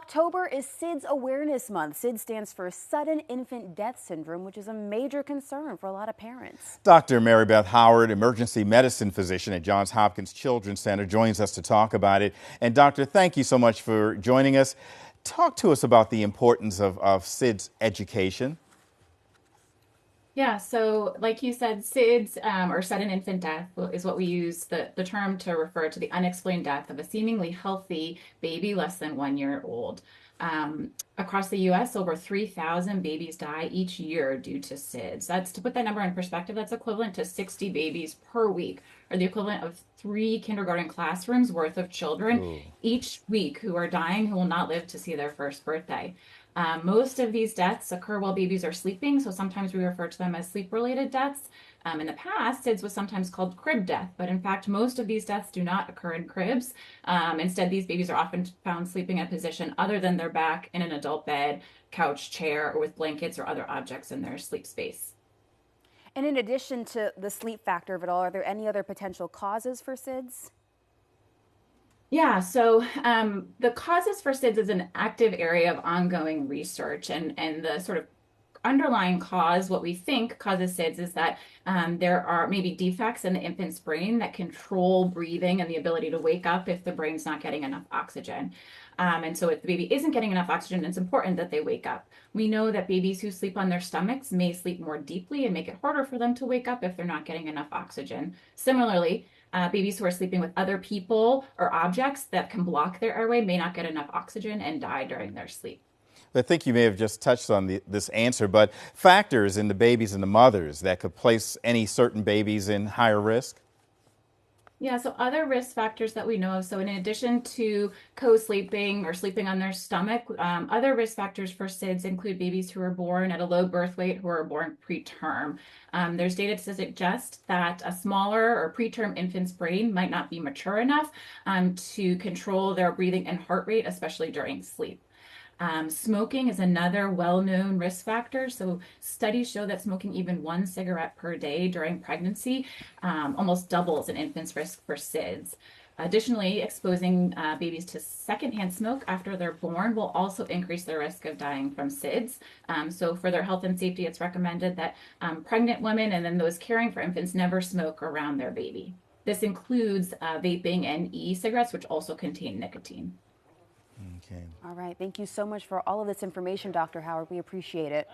October is SIDS Awareness Month. SIDS stands for Sudden Infant Death Syndrome, which is a major concern for a lot of parents. Dr. Mary Beth Howard, emergency medicine physician at Johns Hopkins Children's Center, joins us to talk about it. And doctor, thank you so much for joining us. Talk to us about the importance of SIDS education. Yeah, so like you said, SIDS, or sudden infant death, is what we use the term to refer to the unexplained death of a seemingly healthy baby less than 1 year old. Across the US, over 3,000 babies die each year due to SIDS. That's, to put that number in perspective, that's equivalent to 60 babies per week, or the equivalent of 3 kindergarten classrooms worth of children each week who are dying, who will not live to see their first birthday. Most of these deaths occur while babies are sleeping, so sometimes we refer to them as sleep-related deaths. In the past, SIDS was sometimes called crib death, but in fact, most of these deaths do not occur in cribs. Instead, these babies are often found sleeping in a position other than their back in an adult bed, couch, chair, or with blankets or other objects in their sleep space. And in addition to the sleep factor of it all, are there any other potential causes for SIDS? Yeah, so the causes for SIDS is an active area of ongoing research, and the sort of underlying cause, what we think causes SIDS, is that there are maybe defects in the infant's brain that control breathing and the ability to wake up if the brain's not getting enough oxygen. And so if the baby isn't getting enough oxygen, it's important that they wake up. We know that babies who sleep on their stomachs may sleep more deeply and make it harder for them to wake up if they're not getting enough oxygen. Similarly, babies who are sleeping with other people or objects that can block their airway may not get enough oxygen and die during their sleep. I think you may have just touched on this answer, but factors in the babies and the mothers that could place any certain babies in higher risk? Yeah, so other risk factors that we know of, so in addition to co-sleeping or sleeping on their stomach, other risk factors for SIDS include babies who are born at a low birth weight, who are born preterm. There's data to suggest that a smaller or preterm infant's brain might not be mature enough to control their breathing and heart rate, especially during sleep. Smoking is another well-known risk factor. So studies show that smoking even 1 cigarette per day during pregnancy almost doubles an infant's risk for SIDS. Additionally, exposing babies to secondhand smoke after they're born will also increase their risk of dying from SIDS. So for their health and safety, it's recommended that pregnant women and then those caring for infants never smoke around their baby. This includes vaping and e-cigarettes, which also contain nicotine. Okay. All right. Thank you so much for all of this information, Dr. Howard. We appreciate it.